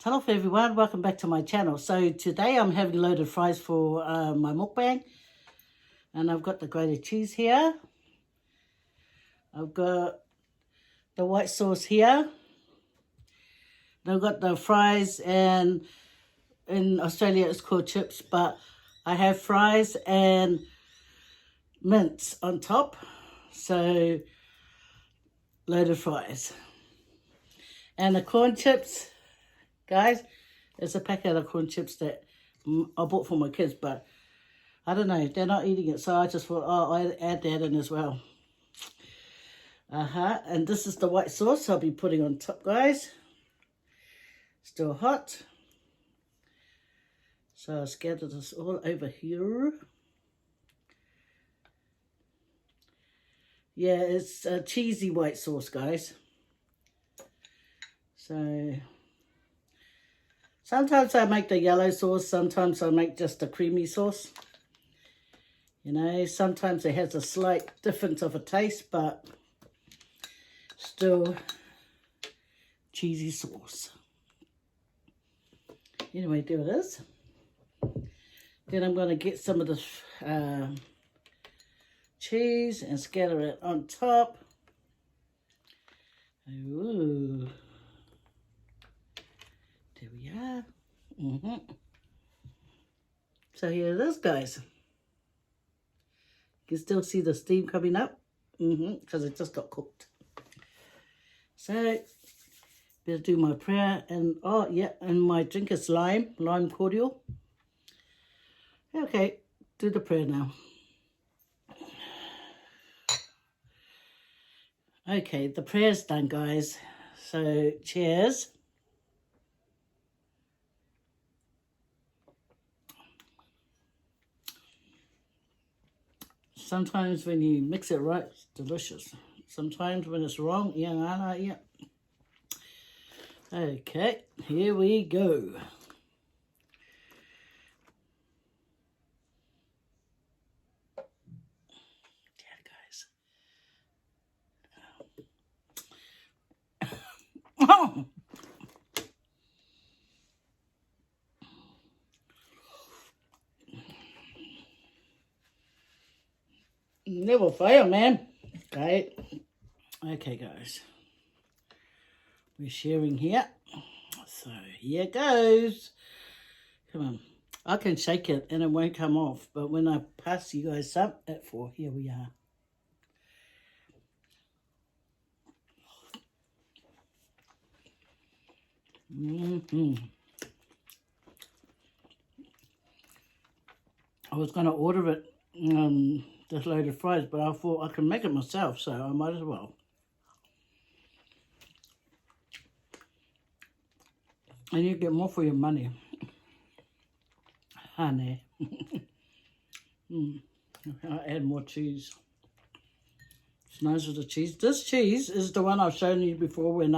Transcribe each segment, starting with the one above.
Hello everyone, welcome back to my channel. So today I'm having loaded fries for my mukbang. And I've got the grated cheese here. I've got the white sauce here. And I've got the fries, and in Australia it's called chips, but I have fries and mince on top. So loaded fries. And the corn chips, guys, it's a packet of corn chips that I bought for my kids, but I don't know, they're not eating it, so I just thought, oh, I'll add that in as well. And this is the white sauce I'll be putting on top, guys. Still hot. So I'll scatter this all over here. Yeah, it's a cheesy white sauce, guys. So sometimes I make the yellow sauce, sometimes I make just a creamy sauce. You know, sometimes it has a slight difference of a taste, but still cheesy sauce. Anyway, there it is. Then I'm going to get some of this cheese and scatter it on top. Ooh. There we are. So here it is, guys. You can still see the steam coming up. Because it just got cooked. So, better do my prayer. And, oh, yeah, and my drink is lime cordial. Okay, do the prayer now. Okay, the prayer's done, guys. So, cheers. Sometimes when you mix it right, it's delicious. Sometimes when it's wrong, yeah. Okay, here we go. Yeah, guys. Oh! Never fail, man. Okay, guys. We're sharing here. So here goes. Come on. I can shake it and it won't come off. But when I pass you guys up at 4, here we are. I was going to order it, this load of fries, but I thought I can make it myself, so I might as well. And you get more for your money. Honey. I'll add more cheese. It's nice with the cheese. This cheese is the one I've shown you before when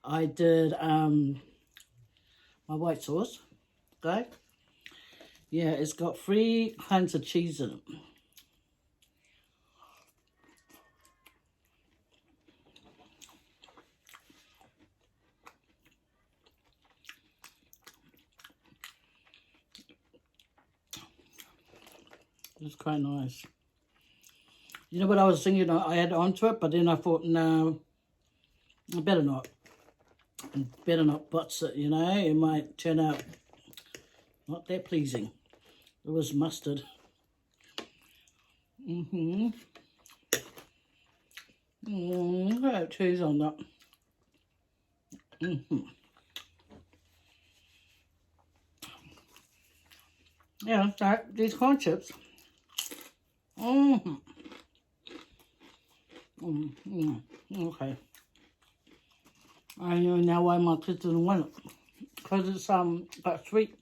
I did my white sauce. Okay? Yeah, it's got 3 kinds of cheese in it. It's quite nice. You know what I was thinking I add onto it, but then I thought, no, I better not. Better not butts it, you know. It might turn out not that pleasing. It was mustard. Look at that cheese on that. Yeah, that, these corn chips. Okay. I know now why my kids didn't want it. Because it's got sweet.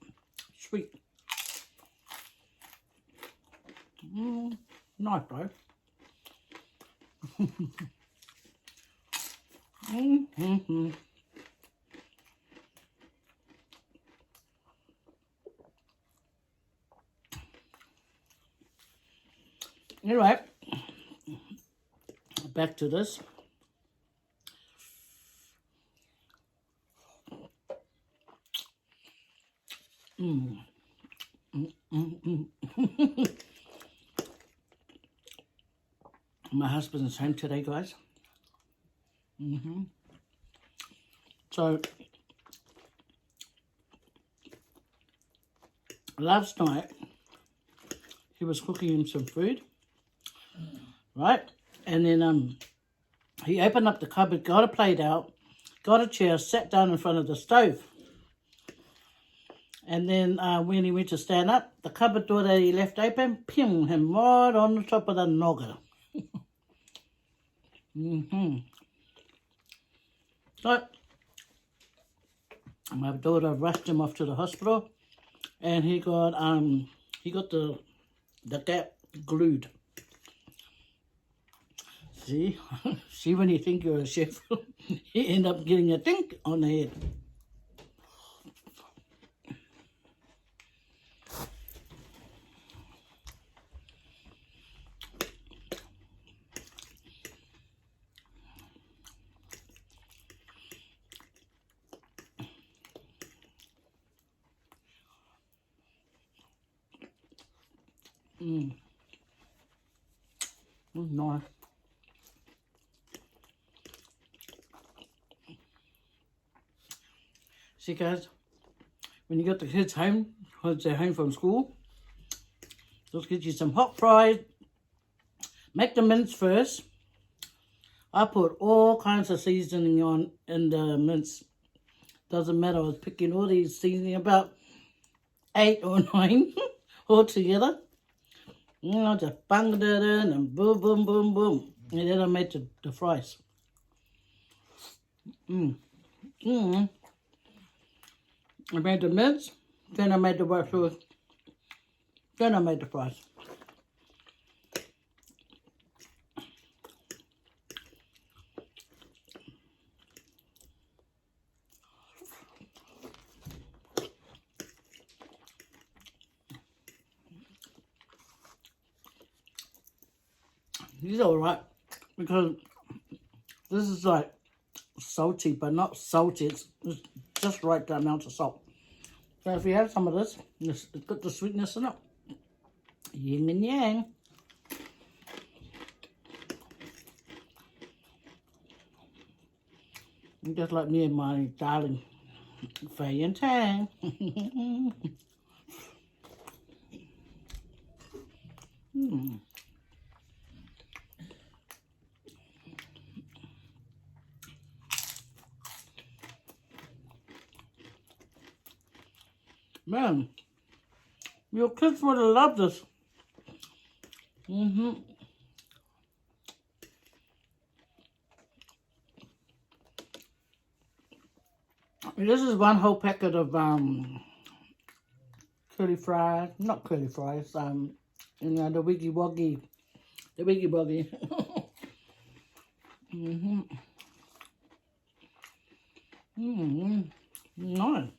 Nice, bro. Anyway, back to this. Mm. Mm. My husband's home today, guys. So, last night, he was cooking him some food, right? And then he opened up the cupboard, got a plate out, got a chair, sat down in front of the stove. And then when he went to stand up, the cupboard door that he left open, pim, him right on the top of the noggin. So, my daughter rushed him off to the hospital, and he got the gap glued. See, see when you think you're a chef, you end up getting a dink on the head. Nice. See, guys, when you got the kids home, once they're home from school, just get you some hot fries. Make the mince first. I put all kinds of seasoning on in the mince. Doesn't matter, I was picking all these seasoning, about 8 or 9 all together. I just banged it in and boom, boom, boom, boom. And then I made the fries. I made the mince, then I made the white sauce, then I made the fries. These are alright, because this is like salty, but not salty. It's just right the amount of salt. So if you have some of this, it's got the sweetness in it. Yin and yang. Just like me and my darling Faye and Tang. Man, your kids would have loved this. This is one whole packet of curly fries, not curly fries, you know, the wiggy woggy, Nice,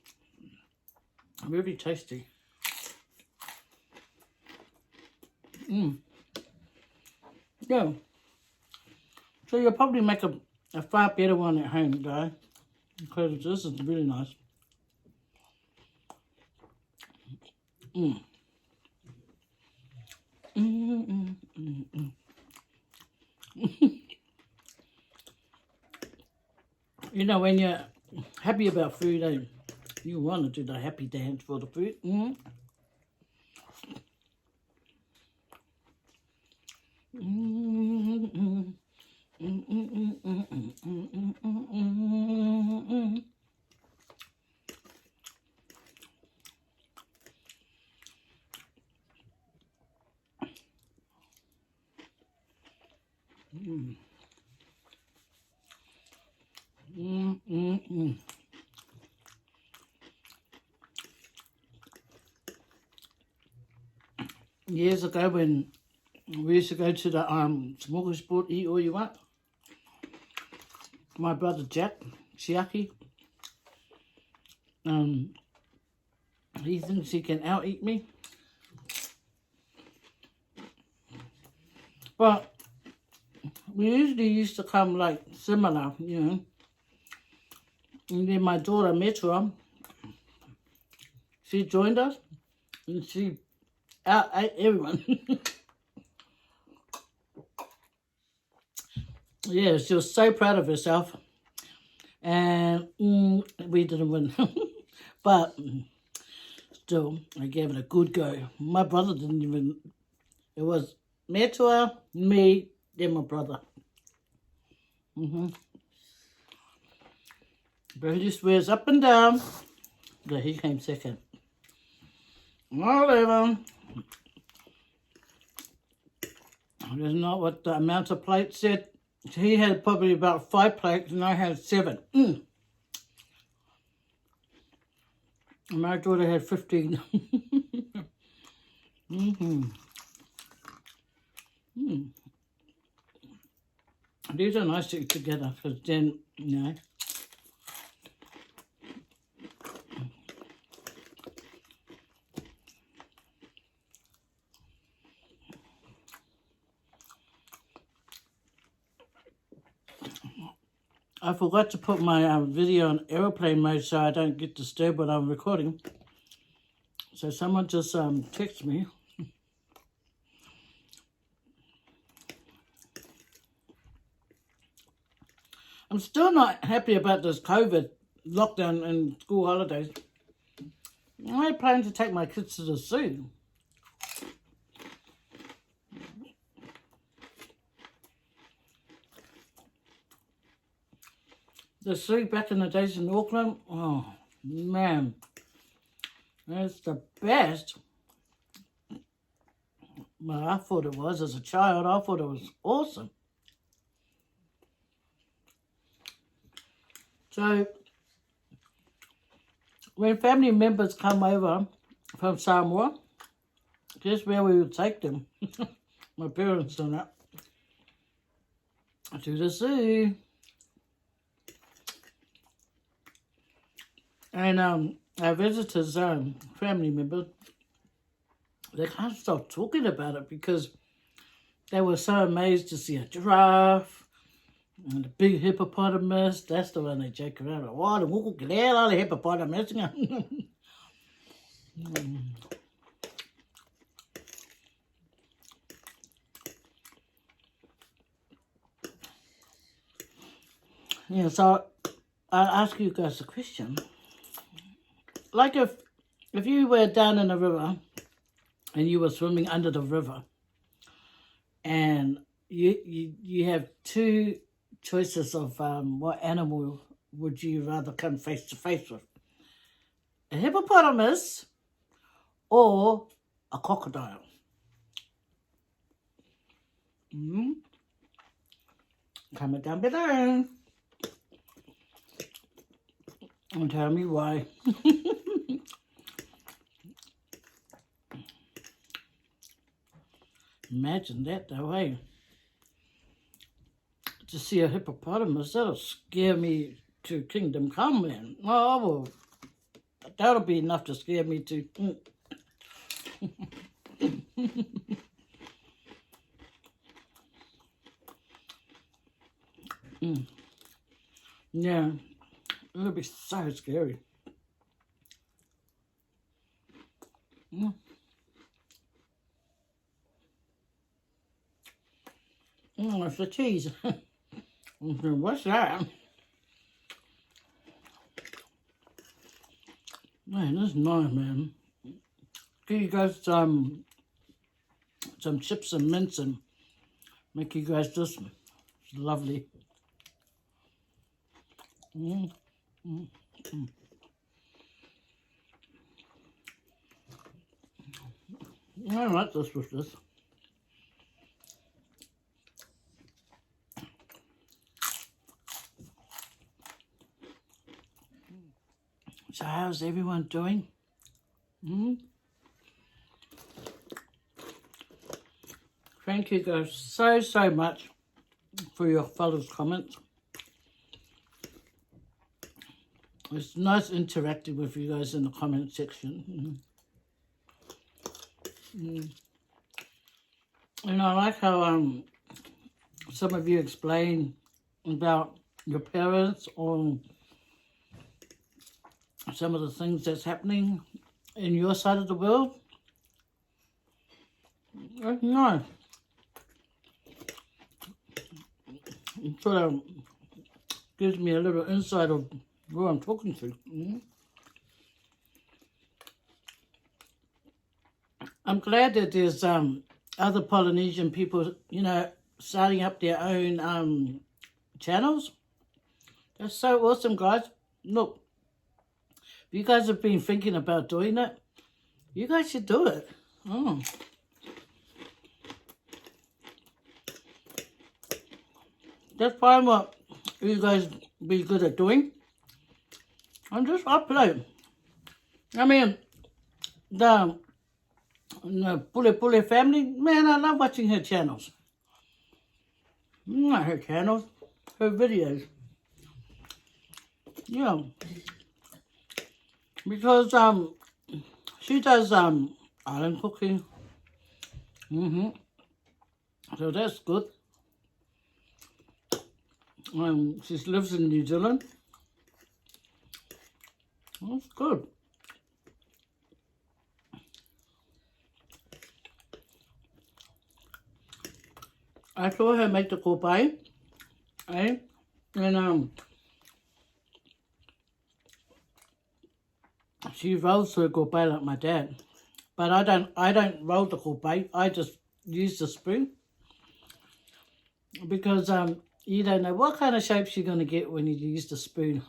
really tasty. Yeah, so you'll probably make a far better one at home, guys, because this is really nice. You know, when you're happy about food, you want to do the happy dance for the food. Years ago, when we used to go to the smorgasbord, eat all you want, my brother Jack, Chiaki, he thinks he can out-eat me. But we usually used to come like similar, you know. And then my daughter met her. she joined us and she ate everyone. Yeah, she was so proud of herself. And we didn't win. But still, I gave it a good go. My brother didn't even... It was Metua, me, then my brother. But he swears up and down that he came second. Whatever. That's not what the amount of plates said. He had probably about 5 plates and I had 7. My daughter had 15. These are nice to eat together because then, you know. I forgot to put my video on airplane mode so I don't get disturbed when I'm recording. So someone just texted me. I'm still not happy about this COVID lockdown and school holidays. I plan to take my kids to the zoo. The zoo back in the days in Auckland, oh man, that's the best. Well, I thought it was as a child. I thought it was awesome. So, when family members come over from Samoa, guess where we would take them? My parents done that. To the zoo. And our visitors, family members, they can't stop talking about it because they were so amazed to see a giraffe and a big hippopotamus. That's the one they joke around. Oh, the walk the hippopotamus. Yeah, so I'll ask you guys a question. Like if you were down in the river and you were swimming under the river and you have 2 choices of what animal would you rather come face to face with? A hippopotamus or a crocodile? Comment down below and tell me why. Imagine that though, eh? To see a hippopotamus, that'll scare me to Kingdom Come, man. Oh, well, that'll be enough to scare me to... Yeah, it'll be so scary. It's the cheese. What's that? Man, this is nice, man. Give you guys some chips and mince and make you guys this. It's lovely. I like this with this. So how's everyone doing? Thank you guys so much for your fellows' comments. It's nice interacting with you guys in the comment section. And I like how some of you explain about your parents or some of the things that's happening in your side of the world. That's nice. It sort of gives me a little insight of who I'm talking to. I'm glad that there's other Polynesian people, you know, starting up their own channels. That's so awesome, guys. Look, if you guys have been thinking about doing it, you guys should do it. Oh. That's fine what you guys be good at doing. I'm just upload. I mean, the Pule family, man, I love watching her channels. Not her channels, her videos. Yeah. Because she does island cooking. So that's good. She lives in New Zealand. That's good. I saw her make the kopai, eh? And she rolls her kopai like my dad. But I don't roll the kopai. I just use the spoon. Because you don't know what kind of shapes you're going to get when you use the spoon.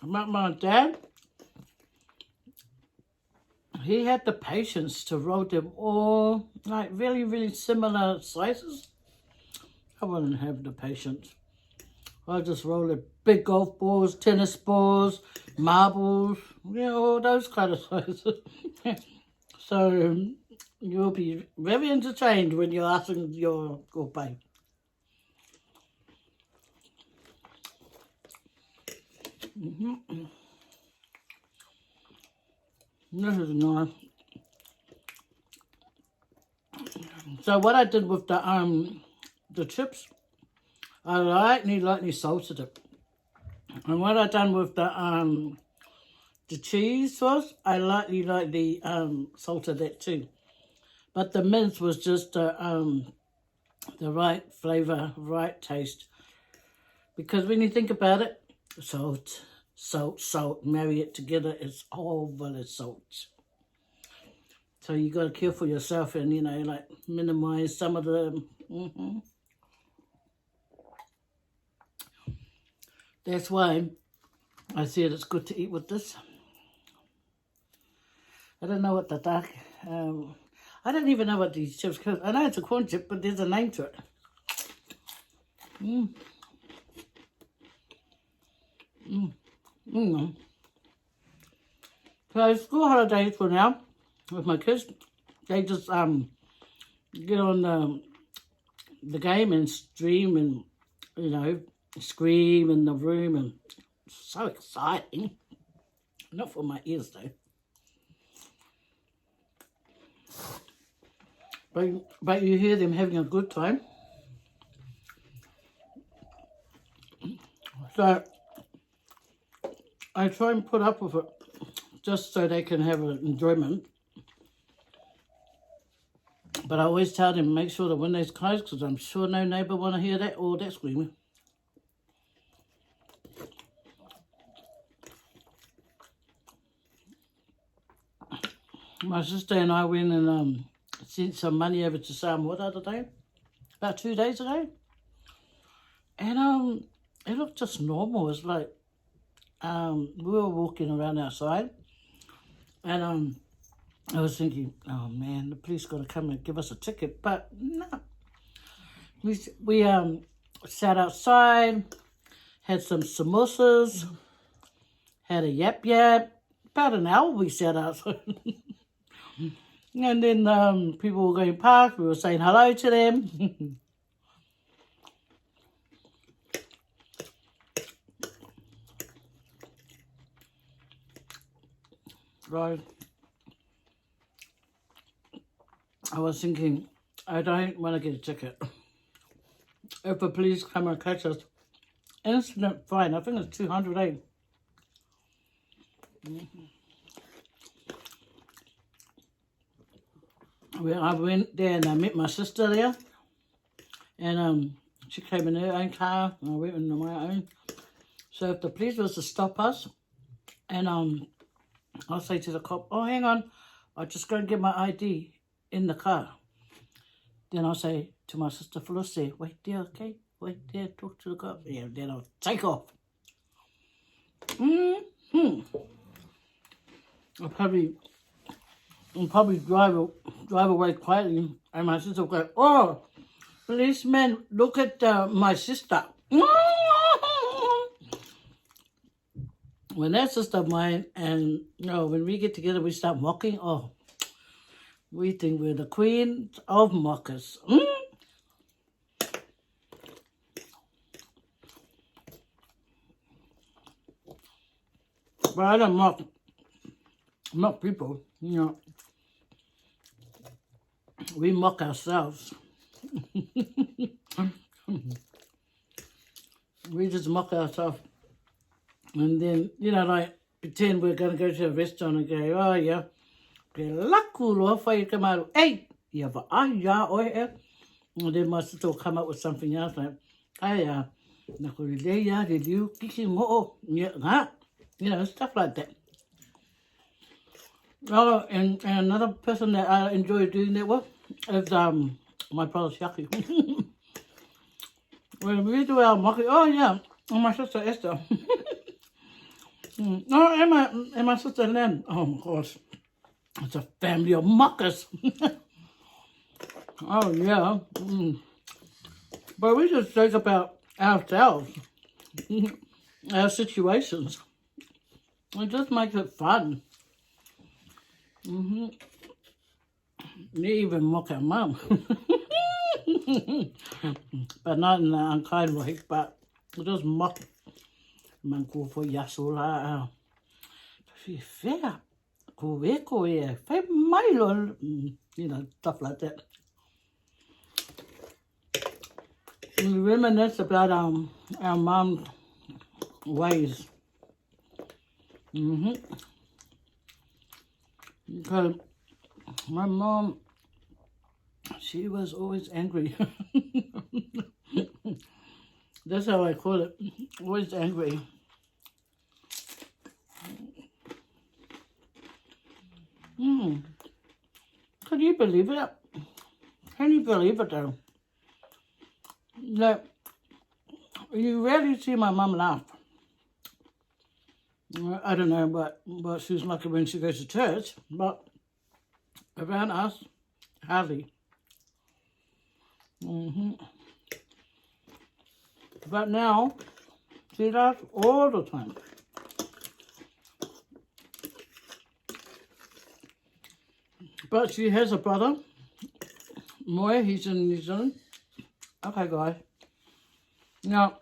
My dad, he had the patience to roll them all like really, really similar sizes. I wouldn't have the patience. I just roll it big golf balls, tennis balls, marbles, you know, all those kind of sizes. So you'll be very entertained when you're asking your kopai. This is nice. So what I did with the chips, I lightly salted it. And what I done with the cheese sauce, I lightly salted that too. But the mince was just the right flavour, right taste. Because when you think about it, salt, salt, salt, marry it together, it's all full of salt. So you got to care for yourself and, you know, like minimize some of the... That's why I said it's good to eat with this. I don't know what the dark... I don't even know what these chips called. I know it's a corn chip, but there's a name to it. So school holidays for now with my kids. They just get on the game and stream and, you know, scream in the room, and it's so exciting. Not for my ears though. But you hear them having a good time. So I try and put up with it just so they can have an enjoyment. But I always tell them, make sure the window's closed, because I'm sure no neighbour want to hear that or that screaming. My sister and I went and sent some money over to Samoa the other day, about 2 days ago. And it looked just normal. It's like we were walking around outside, and I was thinking, oh man, the police got to come and give us a ticket. But no, we sat outside, had some samosas, had a yap. About an hour we sat outside. And then people were going past, we were saying hello to them. Right. I was thinking, I don't want to get a ticket. If the police come and catch us instant fine. I think it's 200, eh? Well, I went there and I met my sister there. And she came in her own car and I went in my own. So if the police was to stop us, and I'll say to the cop, oh, hang on, I'll just go and get my ID in the car. Then I'll say to my sister Felicity, wait there, okay? Wait there, talk to the cop. Yeah, then I'll take off. I'll probably drive away quietly, and my sister will go, oh, policeman, look at my sister. When that sister of mine, and when we get together, we start mocking. Oh, we think we're the queen of mockers. But I don't mock people, We mock ourselves. We just mock ourselves. And then, like, pretend we're going to go to a restaurant and go, oh, yeah, ke laku loa whai ka maru. Hey, ia wa aia oe e. And then my sister will come up with something else like, hey, na ko leia, le liu, kiki mo'o, stuff like that. Oh, and another person that I enjoy doing that with is my brother Shaki. When we do our mocking, oh, yeah, and my sister Esther. And my sister Len. Oh my gosh, it's a family of mockers. Oh yeah, but we just joke about ourselves, our situations. It just makes it fun. We even mock our mum, but not in an unkind way. But we just mock. Man ko fo yaso la fair ko e Faye mai stuff like that. We reminisce about our mom's ways. Because my mom, she was always angry. That's how I call it. Always angry. Can you believe it? Can you believe it though? Like, you rarely see my mum laugh. I don't know what she's like when she goes to church, but around us, hardly. But now, she laughs all the time. But she has a brother, Moy, he's in New Zealand. Okay, guys. Now,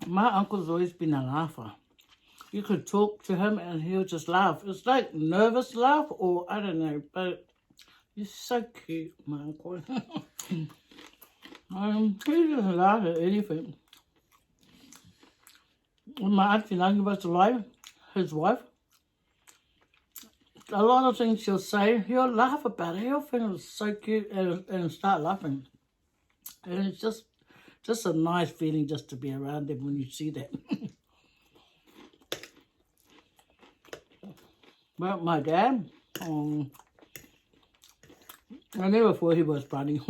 my uncle's always been a laugher. You could talk to him and he'll just laugh. It's like nervous laugh or I don't know, but he's so cute, my uncle. He doesn't laugh at anything. When my auntie Nangi was alive, his wife, a lot of things she'll say, he'll laugh about it. He'll think it's so cute and start laughing. And it's just a nice feeling just to be around them when you see that. But my dad, I never thought he was funny.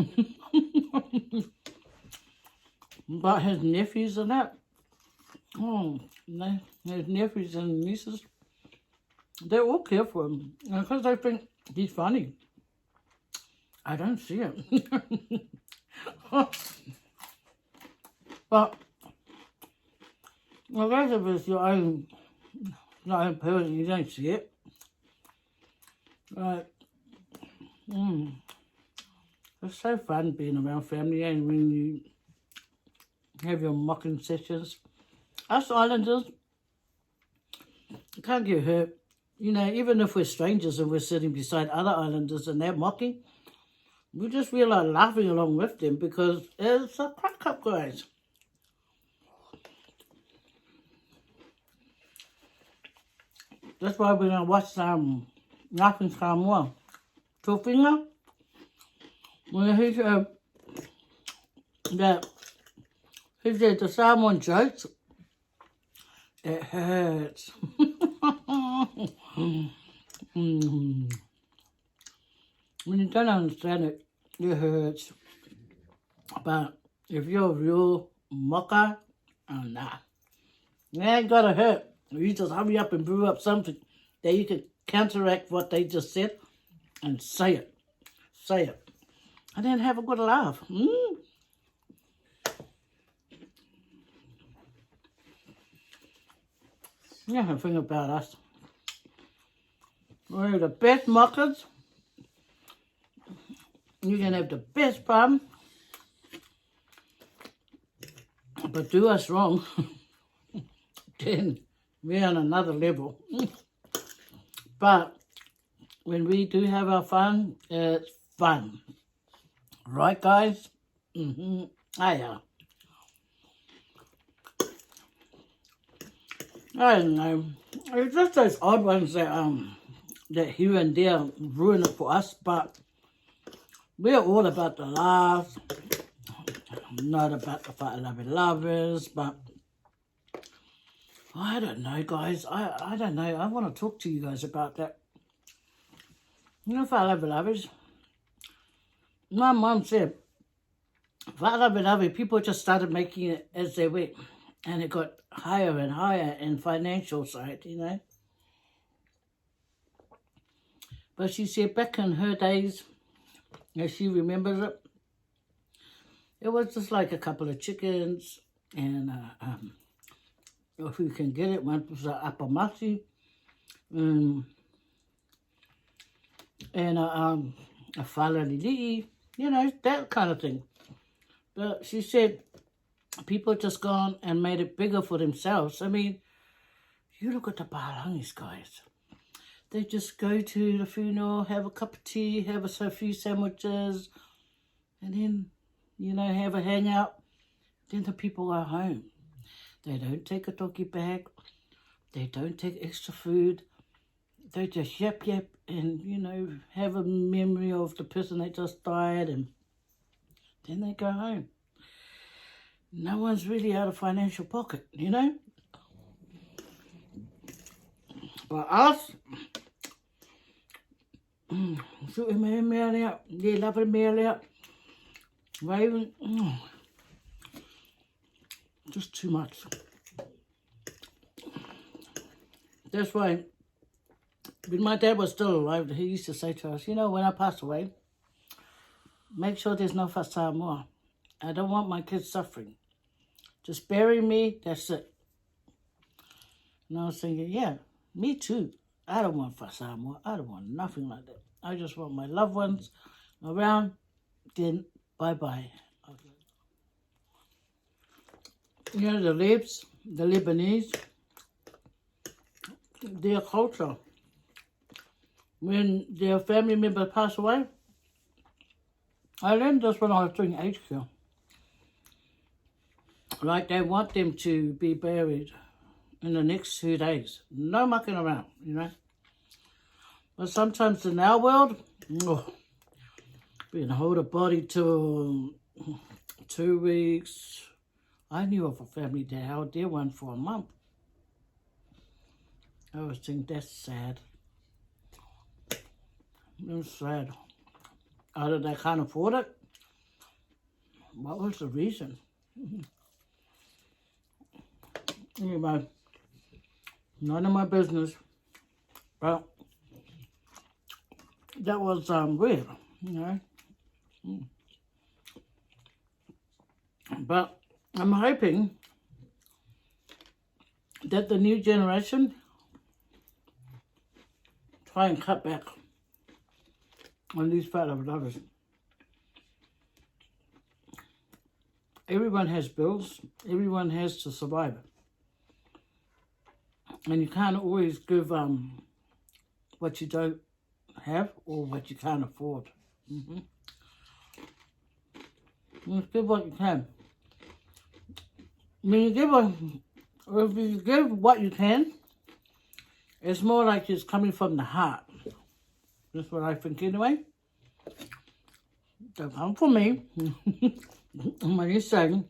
But his nephews and that, his nephews and nieces, they all care for him. Because they think he's funny. I don't see it. But, I guess if it's your own person, you don't see it. Right. It's so fun being around family and when you have your mocking sessions. Us islanders, you can't get hurt. Even if we're strangers and we're sitting beside other islanders and they're mocking, we just feel like laughing along with them because it's a crack up, guys. That's why we're gonna watch Nothing Samoa. Two finger. When he said that he said the Samoan jokes, it hurts. When you don't understand it, it hurts. But if you're a real mocker, oh nah. It ain't gotta hurt. You just hurry up and brew up something that you can counteract what they just said and say it. Say it. And then have a good laugh. Yeah, the thing about us. We're the best mockers. You can have the best fun. But do us wrong, then we're on another level. But when we do have our fun, it's fun. Right, guys? Yeah. I don't know. It's just those odd ones that here and there ruin it for us, but we're all about the laughs, not about the fight lovers, but I don't know, guys. I don't know. I want to talk to you guys about that. You know, fight lovers. My mom said, fight lovers, people just started making it as they went, and it got higher and higher in financial side, you know. But she said back in her days, as she remembers it, it was just like a couple of chickens, and if you can get it, one was a apamasi, and a falalili, you know, that kind of thing. But she said people just gone and made it bigger for themselves. I mean, you look at the Palangis, guys. They just go to the funeral, have a cup of tea, have a few sandwiches, and then, you know, have a hangout. Then the people are home. They don't take a doggy bag. They don't take extra food. They just yap and, you know, have a memory of the person that just died, and then they go home. No one's really out of financial pocket, you know? But us, shoot my mail out, they love the mail out. Raven, just too much. That's why, when my dad was still alive, he used to say to us, you know, when I pass away, make sure there's no Samoa. I don't want my kids suffering. Just bury me, that's it. And I was thinking, yeah, me too. I don't want Samoa. I don't want nothing like that. I just want my loved ones around, then bye-bye. You know, the Lebanese, their culture, when their family member pass away, I learned this when I was doing HQ. Like, they want them to be buried in the next 2 days. No mucking around, you know. But sometimes in our world, we can hold a body till 2 weeks. I knew of a family that held their one for a month. I was thinking, that's sad. It was sad. Either they can't afford it. What was the reason? Anyway, none of my business. But that was weird, you know. But I'm hoping that the new generation try and cut back on these fat lovers. Everyone has bills. Everyone has to survive. And you can't always give what you don't have or what you can't afford. Just give what you can. When you give if you give what you can, It's more like it's coming from the heart. That's what I think anyway. Don't come for me. When you're saying,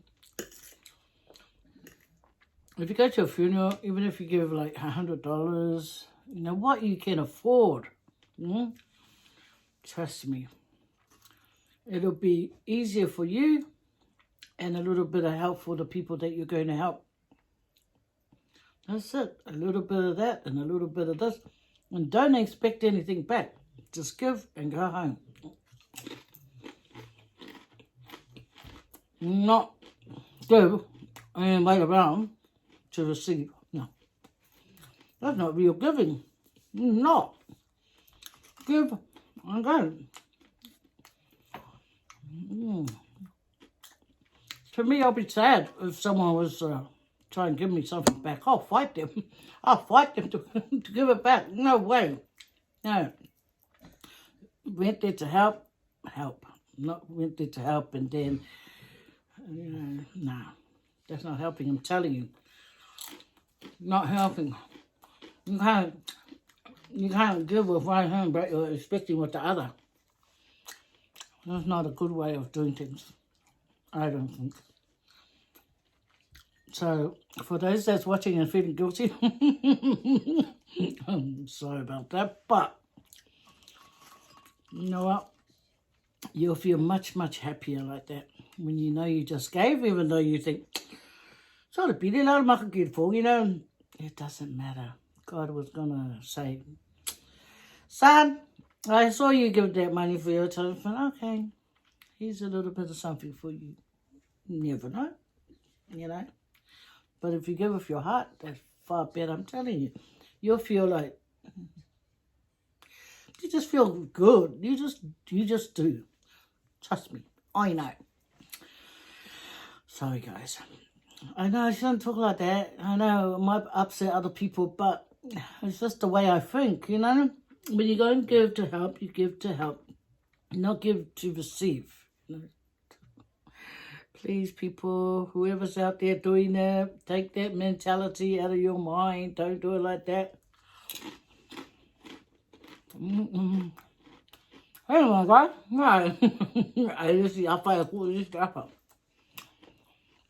if you go to a funeral, even if you give like $100, you know what you can afford. Trust me. It'll be easier for you and a little bit of help for the people that you're going to help. That's it. A little bit of that and a little bit of this. And don't expect anything back. Just give and go home. Not give and wait around to receive. No. That's not real giving. Not. Give and go. To me, I'll be sad if someone was trying to give me something back. I'll fight them. I'll fight them to give it back. No way. No. Went there to help. Not went there to help and then, no. That's not helping, I'm telling you. Not helping. You can't give with one hand, but you're expecting with the other. That's not a good way of doing things, I don't think. So, for those that's watching and feeling guilty, I'm sorry about that, but you know what? You'll feel much, much happier like that when you know you just gave, even though you think, so the pili la makakirfo, you know, it doesn't matter. God was going to say, son, I saw you give that money for your telephone. Okay, here's a little bit of something for you. You never know, you know. But if you give with your heart, that's far better, I'm telling you. You'll feel like, you just feel good. You just do. Trust me, I know. Sorry, guys. I know I shouldn't talk like that. I know it might upset other people, but it's just the way I think, you know. When you go and give to help, you give to help, not give to receive. You know? Please, people, whoever's out there doing that, take that mentality out of your mind. Don't do it like that. Anyway, guys, right. I find all this stuff up.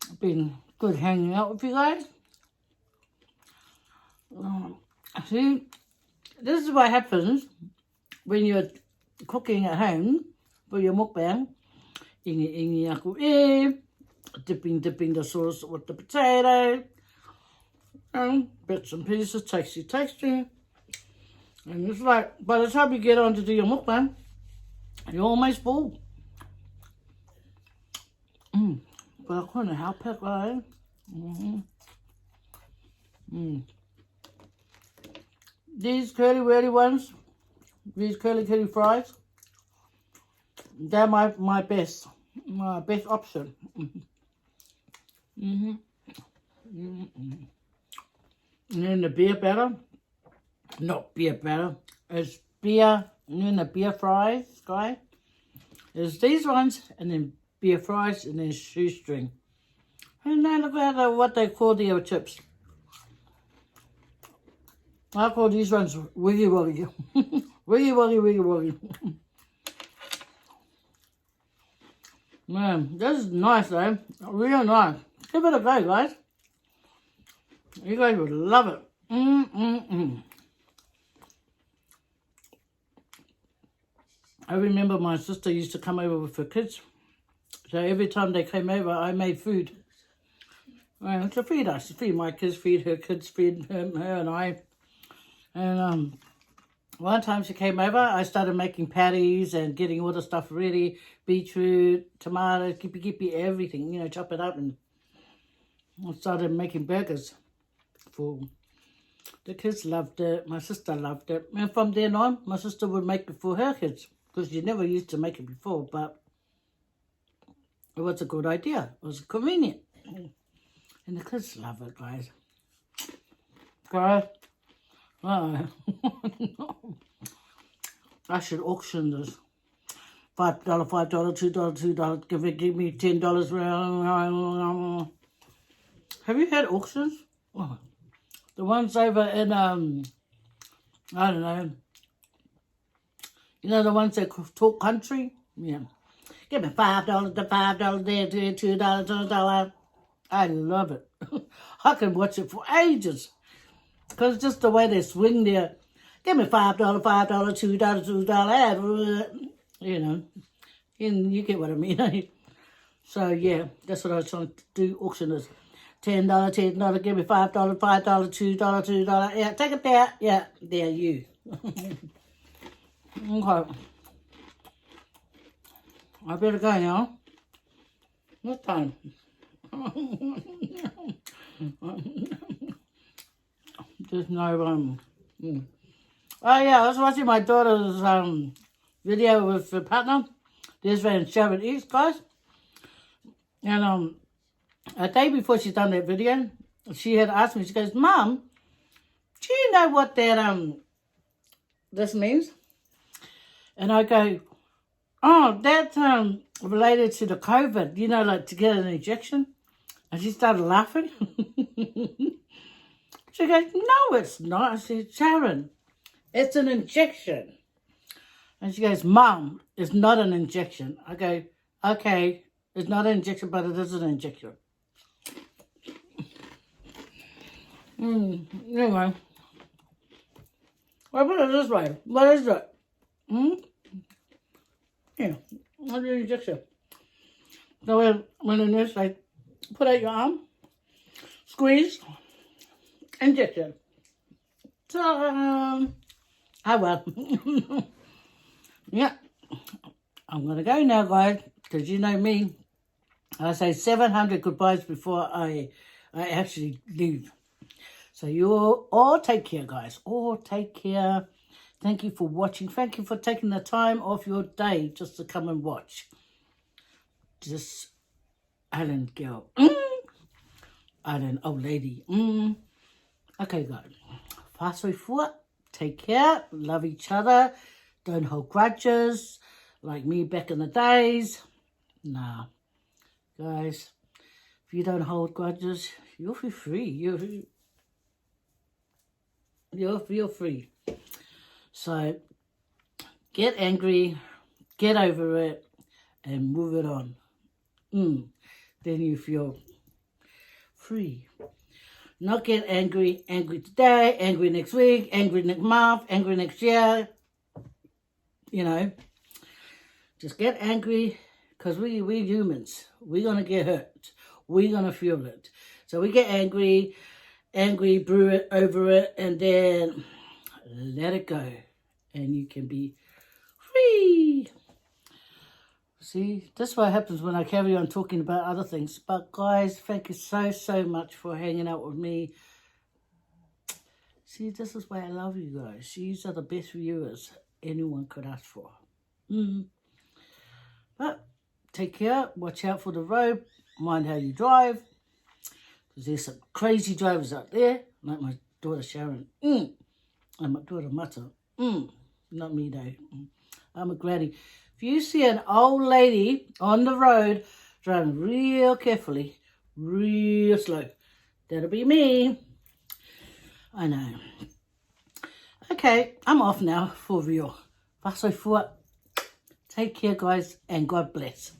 It's been good hanging out with you guys. See, this is what happens when you're cooking at home for your mukbang. Ingi aku dipping the sauce with the potato. Bits and pieces, tasty. And it's like, by the time you get on to do your mukbang, you're almost full. But I couldn't help it, right? These curly ones, these curly fries, they're my best option. And then the beer batter, not beer batter, it's beer, and then the beer fries, guys. There's these ones, and then beer fries, and then shoestring. And then look at what they call the chips. I call these ones wiggy woggy. wiggy woggy. Man, this is nice though. Real nice. Give it a go, guys. You guys would love it. I remember my sister used to come over with her kids. So every time they came over, I made food. To feed us, to feed my kids, feed her kids, feed her and I. And one time she came over, I started making patties and getting all the stuff ready. Beetroot, tomatoes, kippy, everything, you know, chop it up. And I started making burgers for the kids. Loved it. My sister loved it. And from then on, my sister would make it for her kids. Because she never used to make it before, but it was a good idea. It was convenient. And the kids love it, guys. Guys, I should auction this. $5, $2, $2. Give me $10. Have you had auctions? Oh, the ones over in I don't know. You know the ones that talk country? Yeah. Give me $5 to $5 there to $2 to $1. I love it. I can watch it for ages. Because it's just the way they swing there. Give me $5, $5, $2, $2. You know. And you get what I mean. So, yeah, that's what I was trying to do. Auctioners. $10, $10. Give me $5, $5, $2, $2. Yeah, take it there. Yeah, there you. Okay. I better go now. What time? There's no Oh yeah, I was watching my daughter's video with her partner. This van Sharon East, guys. And a day before she done that video, she had asked me, she goes, Mum, do you know what that this means? And I go, oh, that's related to the COVID, you know, like to get an injection. And she started laughing. She goes, no, it's not. I said, Sharon, it's an injection. And she goes, Mum, it's not an injection. I go, okay, it's not an injection, but it is an injection. Anyway, I'll put it this way. What is it? Yeah, it's an injection. So when the nurse like, put out your arm, squeeze, injection. So, well. Yeah, I'm going to go now, guys, because you know me. I say 700 goodbyes before I actually leave. So you all take care, guys. All take care. Thank you for watching. Thank you for taking the time off your day just to come and watch. This island girl. Island old lady. Okay, guys. Fast way forward. Take care. Love each other. Don't hold grudges like me back in the days. Nah. Guys, if you don't hold grudges, you'll be free. You'll feel free. So, get angry, get over it, and move it on. Then you feel free. Not get angry today, angry next week, angry next month, angry next year. You know, just get angry because we're humans. We're going to get hurt. We're going to feel it. So we get angry, brew it, over it, and then let it go. And you can be free. See, that's what happens when I carry on talking about other things. But guys, thank you so much for hanging out with me. See, this is why I love you guys. You are the best viewers anyone could ask for. But take care. Watch out for the road. Mind how you drive. Because there's some crazy drivers out there. Like my daughter Sharon. And my daughter Mata. Not me though. I'm a granny. If you see an old lady on the road driving real carefully, real slow, that'll be me. I know. Okay, I'm off now for real. Take care, guys, and God bless.